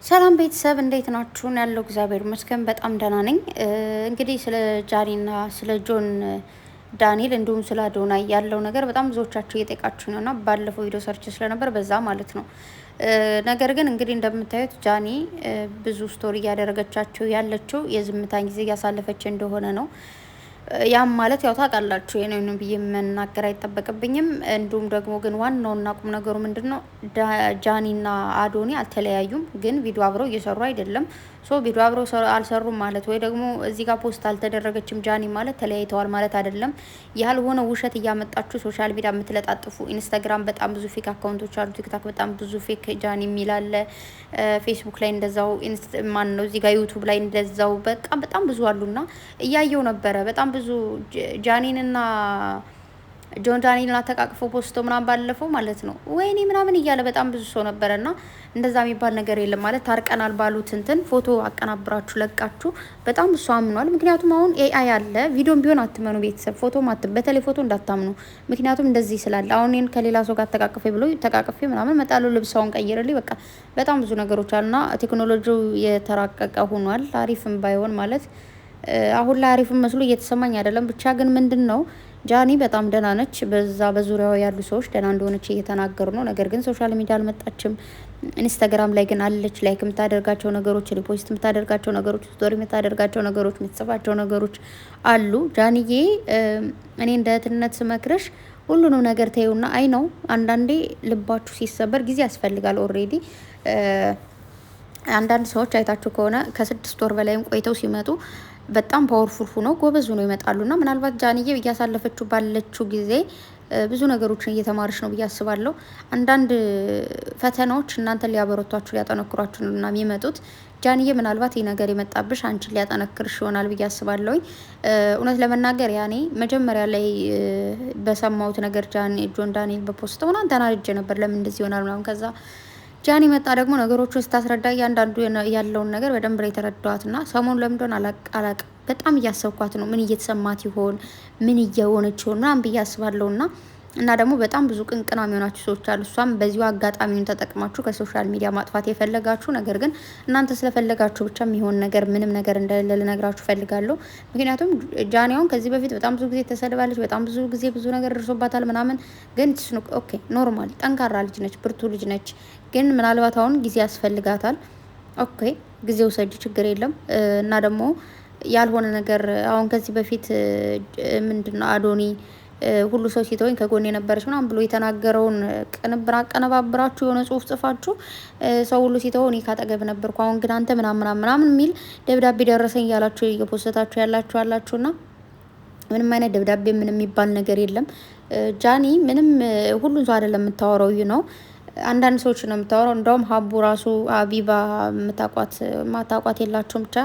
ሰላም ቤተሰብ እንዴት ናችሁ? ያለው እግዚአብሔር ይመስገን በጣም ደህና ነኝ። እንግዲህ ስለ ጃኒና ስለ ጆን ዳንኤል እንዲሁም ስለ አዶናይ ያለው ነገር በጣም ብዙዎቻችሁ እየጠየቃችሁ ነውና ባለፈው ቪዲዮ ሰርች ስለነበር በዛ ማለት ነው። ነገር ግን እንግዲህ እንደምታዩት ጃኒ ብዙ ስቶሪ እያደረገቻቸው ያለችው የዝምታን ጊዜ እያሳለፈች እንደሆነ ነው። ያም ማለት ያው ታውቃላችሁ የኔን ብዬ መናገር አይጠበቅብኝም። እንዲሁም ደግሞ ግን ዋናውና ቁም ነገሩ ምንድነው? ጃኒና አዶኒ አልተለያዩም፣ ግን ቪዲዮ አብረው እየሰሩ አይደለም። ሶ ቪዲዮ አብረው አልሰሩም ማለት ወይ ደግሞ እዚህ ጋር ፖስት አልተደረገችም ጃኒ ማለት ተለያይተዋል ማለት አይደለም። ያልሆነ ውሸት እያመጣችሁ ሶሻል ሚዲያ የምትለጣጥፉ ኢንስታግራም በጣም ብዙ ፌክ አካውንቶች አሉ። ቲክታክ በጣም ብዙ ፌክ ጃኒ የሚል አለ። ፌስቡክ ላይ እንደዛው ማን ነው እዚህ ጋር ዩቲዩብ ላይ እንደዛው በቃ በጣም ብዙ አሉና እያየው ነበረ። በጣም ብዙ ጃኒንና ጆን ዳንኤልና ተቃቅፎ ፖስቶ ምናምን ባለፈው ማለት ነው ወይኔ ምናምን እያለ በጣም ብዙ ሰው ነበረና እንደዛ የሚባል ነገር የለም ማለት ታርቀናል ባሉት እንትን ፎቶ አቀናብራችሁ ለቃችሁ በጣም ብዙ አምኗል። ምክንያቱም አሁን ኤአይ አለ። ቪዲዮም ቢሆን አትመኑ ቤተሰብ፣ ፎቶ በተለይ ፎቶ እንዳታምኑ። ምክንያቱም እንደዚህ ስላለ አሁን እኔን ከሌላ ሰው ጋር ተቃቅፌ ብሎ ተቃቅፌ ምናምን መጣሉ ልብሳውን ቀይርልኝ በቃ በጣም ብዙ ነገሮች አሉና ቴክኖሎጂው የተራቀቀ ሆኗል። አሪፍም ባይሆን ማለት አሁን ላይ አሪፍም መስሎ እየተሰማኝ አይደለም። ብቻ ግን ምንድን ነው ጃኒ በጣም ደህና ነች። በዛ በዙሪያው ያሉ ሰዎች ደህና እንደሆነች እየተናገሩ ነው። ነገር ግን ሶሻል ሚዲያ አልመጣችም። ኢንስታግራም ላይ ግን አለች። ላይክ የምታደርጋቸው ነገሮች፣ ሪፖስት የምታደርጋቸው ነገሮች፣ ስቶሪ የምታደርጋቸው ነገሮች፣ የምትጽፋቸው ነገሮች አሉ። ጃኒዬ እኔ እንደ እህትነት ስመክረሽ ሁሉንም ነገር ተይውና፣ አይ ነው አንዳንዴ ልባችሁ ሲሰበር ጊዜ ያስፈልጋል። ኦልሬዲ አንዳንድ ሰዎች አይታችሁ ከሆነ ከ6 ወር በላይም ቆይተው ሲመጡ በጣም ፓወርፉል ሆነው ጎበዝ ሆነው ይመጣሉና ምናልባት ጃንዬ እያሳለፈችው ባለችው ጊዜ ብዙ ነገሮችን እየተማረች ነው ብዬ አስባለሁ። አንዳንድ ፈተናዎች እናንተን ሊያበረቷችሁ ሊያጠነክሯችሁ ነው እና የሚመጡት። ጃንዬ ምናልባት ይህ ነገር የመጣብሽ አንቺን ሊያጠነክርሽ ይሆናል ብዬ አስባለሁኝ። እውነት ለመናገር ያኔ መጀመሪያ ላይ በሰማሁት ነገር ጆን ዳንኤል በፖስት ሆና ተናድጄ ነበር። ለምን እንደዚህ ይሆናል ምናምን ከዛ ጃኒ መጣ ደግሞ ነገሮችን ስታስረዳ እያንዳንዱ ያለውን ነገር በደንብ ላይ የተረዳዋት ና ሰሞኑ ለምንደሆን አላቅ በጣም እያሰብኳት ነው። ምን እየተሰማት ይሆን ምን እየሆነች ይሆን ምናምን ብዬ አስባለሁ እና ደግሞ በጣም ብዙ ቅንቅና የሚሆናችሁ ሰዎች አሉ። እሷም በዚሁ አጋጣሚውን ተጠቅማችሁ ከሶሻል ሚዲያ ማጥፋት የፈለጋችሁ ነገር ግን እናንተ ስለፈለጋችሁ ብቻ የሚሆን ነገር ምንም ነገር እንደሌለ ልነግራችሁ ፈልጋለሁ። ምክንያቱም ጃኒያውን ከዚህ በፊት በጣም ብዙ ጊዜ ተሰድባለች። በጣም ብዙ ጊዜ ብዙ ነገር ደርሶባታል ምናምን። ግን ኦኬ ኖርማል ጠንካራ ልጅ ነች፣ ብርቱ ልጅ ነች። ግን ምናልባት አሁን ጊዜ ያስፈልጋታል። ኦኬ ጊዜ ውሰጅ፣ ችግር የለም። እና ደግሞ ያልሆነ ነገር አሁን ከዚህ በፊት ምንድነው አዶኒ ሁሉ ሰው ሲተወኝ ከጎን የነበረች ምናምን ብሎ የተናገረውን ቅንብር አቀነባብራችሁ የሆነ ጽሁፍ ጽፋችሁ ሰው ሁሉ ሲተው እኔ ካጠገብ ነበርኩ፣ አሁን ግን አንተ ምናምን የሚል ደብዳቤ ደረሰኝ እያላችሁ እየፖስታችሁ ያላችሁና ምንም አይነት ደብዳቤ ምንም የሚባል ነገር የለም። ጃኒ ምንም ሁሉን ሰው አይደለም የምታወራው ነው። አንዳንድ ሰዎች ነው የምታወራው። እንደውም ሀቡ ራሱ አቢባ ማታቋት የላችሁም ብቻ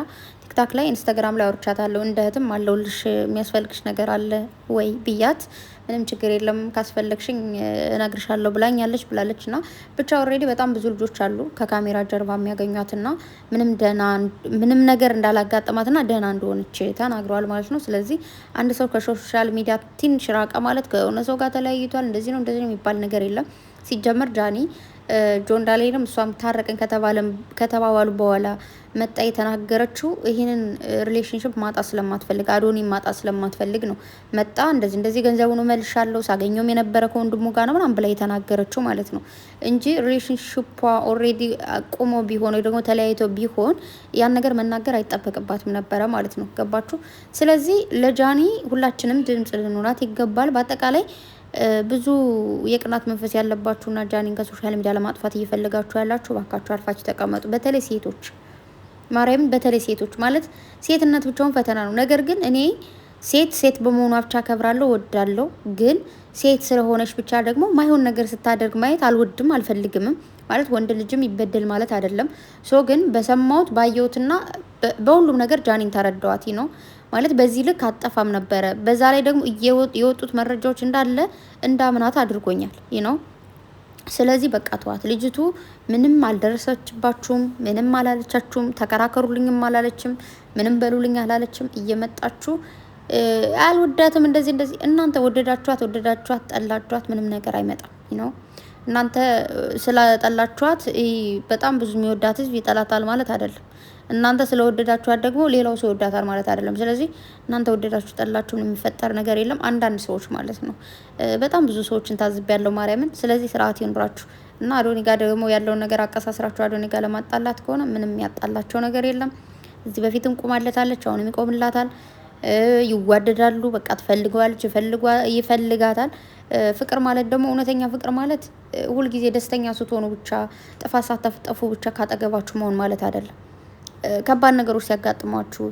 ቲክታክ ላይ ኢንስታግራም ላይ አውርቻታለሁ። እንደ እህትም አለውልሽ የሚያስፈልግሽ ነገር አለ ወይ ብያት ምንም ችግር የለም ካስፈለግሽኝ እነግርሻለሁ ብላኛለች ብላለች። እና ብቻ ኦልሬዲ በጣም ብዙ ልጆች አሉ ከካሜራ ጀርባ የሚያገኟትና ምንም ነገር እንዳላጋጠማትና ደህና እንደሆነች ተናግረዋል ማለት ነው። ስለዚህ አንድ ሰው ከሶሻል ሚዲያ ትንሽ ራቀ ማለት ከሆነ ሰው ጋር ተለያይቷል እንደዚህ ነው የሚባል ነገር የለም። ሲጀመር ጃኒ ጆን ዳንኤልም እሷም ታረቀን ከተባባሉ በኋላ መጣ የተናገረችው ይህንን ሪሌሽንሽፕ ማጣት ስለማትፈልግ አዶኒ ማጣት ስለማትፈልግ ነው። መጣ እንደዚህ ገንዘቡን መልሻለሁ ሳገኘውም የነበረ ከወንድሙ ጋር ነው ምናምን ብላ የተናገረችው ማለት ነው እንጂ ሪሌሽንሽፕ ኦልሬዲ ቆሞ ቢሆን ወይ ደግሞ ተለያይቶ ቢሆን ያን ነገር መናገር አይጠበቅባትም ነበረ ማለት ነው። ገባችሁ? ስለዚህ ለጃኒ ሁላችንም ድምጽ ልንሆናት ይገባል። በአጠቃላይ ብዙ የቅናት መንፈስ ያለባችሁና ጃኒን ከሶሻል ሚዲያ ለማጥፋት እየፈለጋችሁ ያላችሁ ባካችሁ አርፋችሁ ተቀመጡ። በተለይ ሴቶች ማርያምን፣ በተለይ ሴቶች ማለት ሴትነት ብቻውን ፈተና ነው። ነገር ግን እኔ ሴት በመሆኗ ብቻ ከብራለሁ ወዳለሁ። ግን ሴት ስለሆነች ብቻ ደግሞ ማይሆን ነገር ስታደርግ ማየት አልወድም አልፈልግምም። ማለት ወንድ ልጅም ይበደል ማለት አይደለም። ግን በሰማሁት ባየሁትና በሁሉም ነገር ጃኒን ተረዳዋት ነው ማለት በዚህ ልክ አጠፋም ነበረ። በዛ ላይ ደግሞ የወጡት መረጃዎች እንዳለ እንዳምናት አድርጎኛል ነው። ስለዚህ በቃ ተዋት። ልጅቱ ምንም አልደረሰችባችሁም፣ ምንም አላለቻችሁም፣ ተከራከሩልኝም አላለችም፣ ምንም በሉልኝ አላለችም። እየመጣችሁ አልወዳትም እንደዚህ እናንተ ወደዳችኋት ጠላችኋት ምንም ነገር አይመጣም ነው። እናንተ ስለጠላችኋት በጣም ብዙ የሚወዳት ህዝብ ይጠላታል ማለት አይደለም። እናንተ ስለወደዳችኋት ደግሞ ሌላው ሰው ይወዳታል ማለት አይደለም። ስለዚህ እናንተ ወደዳችሁ ጠላችሁ የሚፈጠር ነገር የለም። አንዳንድ ሰዎች ማለት ነው በጣም ብዙ ሰዎችን ታዝቤያለሁ ማርያምን። ስለዚህ ስርዓት ይኑራችሁ እና አዶኒ ጋር ደግሞ ያለውን ነገር አቀሳስራችሁ አዶኒ ጋር ለማጣላት ከሆነ ምንም ያጣላቸው ነገር የለም። እዚህ በፊትም ቁማለታለች፣ አሁንም ይቆምላታል። ይዋደዳሉ። በቃ ትፈልገዋለች፣ ይፈልጋታል። ፍቅር ማለት ደግሞ እውነተኛ ፍቅር ማለት ሁልጊዜ ደስተኛ ስትሆኑ ብቻ ጥፋት ሳታጠፉ ብቻ ካጠገባችሁ መሆን ማለት አይደለም። ከባድ ነገሮች ሲያጋጥሟችሁ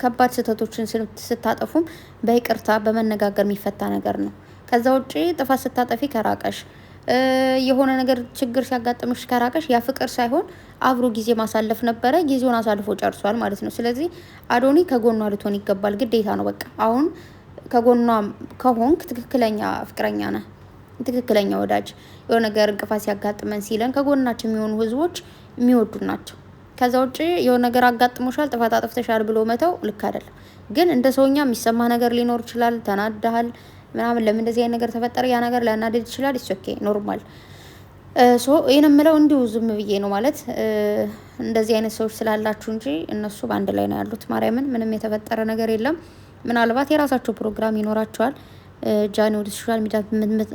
ከባድ ስህተቶችን ስታጠፉም በይቅርታ በመነጋገር የሚፈታ ነገር ነው። ከዛ ውጪ ጥፋት ስታጠፊ ከራቀሽ የሆነ ነገር ችግር ሲያጋጥምሽ ከራቀሽ ያ ፍቅር ሳይሆን አብሮ ጊዜ ማሳለፍ ነበረ። ጊዜውን አሳልፎ ጨርሷል ማለት ነው። ስለዚህ አዶኒ ከጎኗ ልትሆን ይገባል፣ ግዴታ ነው። በቃ አሁን ከጎኗ ከሆንክ ትክክለኛ ፍቅረኛ ነህ፣ ትክክለኛ ወዳጅ። የሆነ ነገር እንቅፋት ሲያጋጥመን ሲለን ከጎናችን የሚሆኑ ህዝቦች የሚወዱ ናቸው። ከዛ ውጪ የሆነ ነገር አጋጥሞሻል ጥፋት አጥፍተሻል ብሎ መተው ልክ አይደለም። ግን እንደ ሰውኛ የሚሰማ ነገር ሊኖር ይችላል። ተናዳሃል ምናምን ለምን እንደዚህ አይነት ነገር ተፈጠረ? ያ ነገር ሊያናድድ ይችላል። ኢትስ ኦኬ ኖርማል። ይህን የምለው እንዲሁ ዝም ብዬ ነው ማለት እንደዚህ አይነት ሰዎች ስላላችሁ እንጂ እነሱ በአንድ ላይ ነው ያሉት። ማርያምን ምንም የተፈጠረ ነገር የለም። ምናልባት የራሳቸው ፕሮግራም ይኖራቸዋል። ጃኒ ወደ ሶሻል ሚዲያ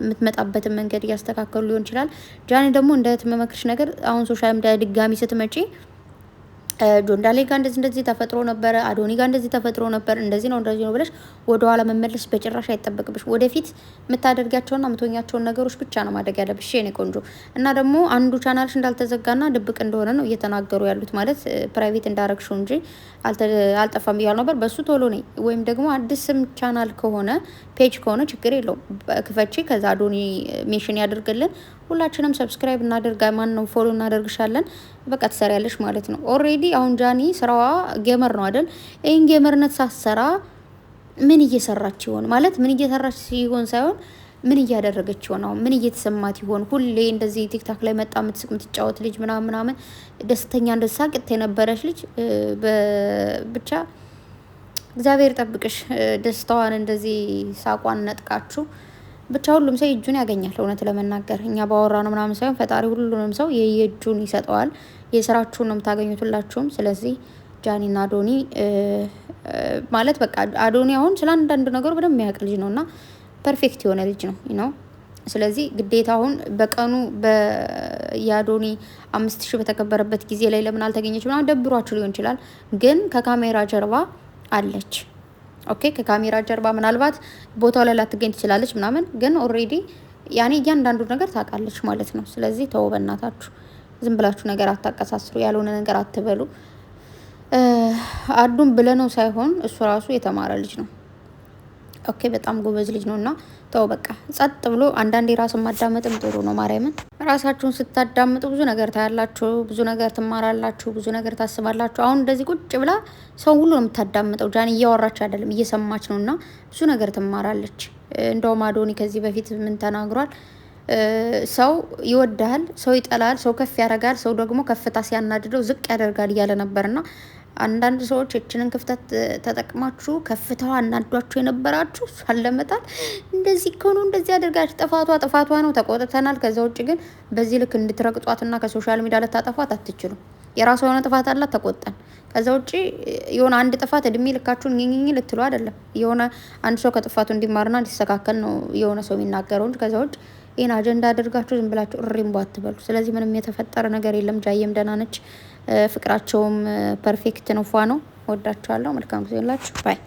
የምትመጣበትን መንገድ እያስተካከሉ ሊሆን ይችላል። ጃኒ ደግሞ እንደ መመክርሽ ነገር አሁን ሶሻል ሚዲያ ድጋሚ ስትመጪ ጆንዳሌ ጋር እንደዚህ ተፈጥሮ ነበረ፣ አዶኒ ጋር እንደዚህ ተፈጥሮ ነበር፣ እንደዚህ ነው ብለሽ ወደ ኋላ መመለስ በጭራሽ አይጠበቅብሽ። ወደፊት የምታደርጋቸውና የምትሆኛቸውን ነገሮች ብቻ ነው ማድረግ ያለብሽ የኔ ቆንጆ። እና ደግሞ አንዱ ቻናልሽ እንዳልተዘጋና ድብቅ እንደሆነ ነው እየተናገሩ ያሉት። ማለት ፕራይቬት እንዳረግሽው እንጂ አልጠፋም እያሉ ነበር። በሱ ቶሎ ነኝ ወይም ደግሞ አዲስም ቻናል ከሆነ ፔጅ ከሆነ ችግር የለውም ክፈቺ፣ ከዛ አዶኒ ሜሽን ያደርግልን። ሁላችንም ሰብስክራይብ እናደርጋ ማን ነው ፎሎ እናደርግሻለን። በቃ ትሰሪያለሽ ማለት ነው። ኦሬዲ አሁን ጃኒ ስራዋ ጌመር ነው አይደል? ይሄን ጌመርነት ሳሰራ ምን እየሰራች ይሆን ማለት ምን እየሰራች ሲሆን ሳይሆን ምን እያደረገች ይሆን? አሁን ምን እየተሰማት ይሆን? ሁሌ እንደዚህ ቲክታክ ላይ መጣ የምትስቅ የምትጫወት ልጅ ምናምን ደስተኛ እንደሳቅት የነበረች ልጅ ብቻ እግዚአብሔር ጠብቅሽ። ደስታዋን እንደዚህ ሳቋን ነጥቃችሁ ብቻ ሁሉም ሰው እጁን ያገኛል። እውነት ለመናገር እኛ ባወራ ነው ምናምን ሳይሆን ፈጣሪ ሁሉንም ሰው የእጁን ይሰጠዋል። የስራችሁን ነው የምታገኙት ሁላችሁም። ስለዚህ ጃኒና አዶኒ ማለት በቃ አዶኒ አሁን ስለ አንዳንድ ነገሩ በደንብ የሚያውቅ ልጅ ነው እና ፐርፌክት የሆነ ልጅ ነው። ስለዚህ ግዴታ አሁን በቀኑ የአዶኒ 5000 በተከበረበት ጊዜ ላይ ለምን አልተገኘች ምናምን ደብሯችሁ ሊሆን ይችላል። ግን ከካሜራ ጀርባ አለች። ኦኬ ከካሜራ ጀርባ ምናልባት ቦታው ላይ ላትገኝ ትችላለች ምናምን፣ ግን ኦሬዲ ያኔ እያንዳንዱ ነገር ታውቃለች ማለት ነው። ስለዚህ ተው በእናታችሁ ዝም ብላችሁ ነገር አታቀሳስሩ፣ ያልሆነ ነገር አትበሉ። አዱን ብለነው ሳይሆን እሱ ራሱ የተማረ ልጅ ነው። ኦኬ በጣም ጎበዝ ልጅ ነው እና ተው በቃ ጸጥ ብሎ አንዳንዴ ራስን ማዳመጥም ጥሩ ነው። ማርያምን ራሳችሁን ስታዳምጡ ብዙ ነገር ታያላችሁ፣ ብዙ ነገር ትማራላችሁ፣ ብዙ ነገር ታስባላችሁ። አሁን እንደዚህ ቁጭ ብላ ሰው ሁሉ ነው የምታዳምጠው። ጃኒ እያወራች አይደለም እየሰማች ነው እና ብዙ ነገር ትማራለች። እንደውም አዶኒ ከዚህ በፊት ምን ተናግሯል? ሰው ይወዳል፣ ሰው ይጠላል፣ ሰው ከፍ ያደርጋል፣ ሰው ደግሞ ከፍታ ሲያናድደው ዝቅ ያደርጋል እያለ ነበርና አንዳንድ ሰዎች እችንን ክፍተት ተጠቅማችሁ ከፍታዋ አናዷችሁ የነበራችሁ እሷን ለመጣል እንደዚህ ከሆኑ እንደዚህ ያደርጋችሁ። ጥፋቷ ነው፣ ተቆጥተናል። ከዛ ውጭ ግን በዚህ ልክ እንድትረግጧትና ከሶሻል ሚዲያ ልታጠፏት አትችሉም። የራሷ የሆነ ጥፋት አላት፣ ተቆጣን። ከዛ ውጭ የሆነ አንድ ጥፋት እድሜ ልካችሁን ኝኝኝ ልትሉ አይደለም። የሆነ አንድ ሰው ከጥፋቱ እንዲማርና እንዲስተካከል ነው የሆነ ሰው የሚናገረው እንጂ ከዛ ውጭ ይህን አጀንዳ አድርጋችሁ ዝም ብላችሁ እሪምቦ አትበሉ። ስለዚህ ምንም የተፈጠረ ነገር የለም። ጃየም ደህና ነች፣ ፍቅራቸውም ፐርፌክት ነው፣ ፏ ነው። ወዳችኋለሁ። መልካም ጊዜ ይላችሁ ባይ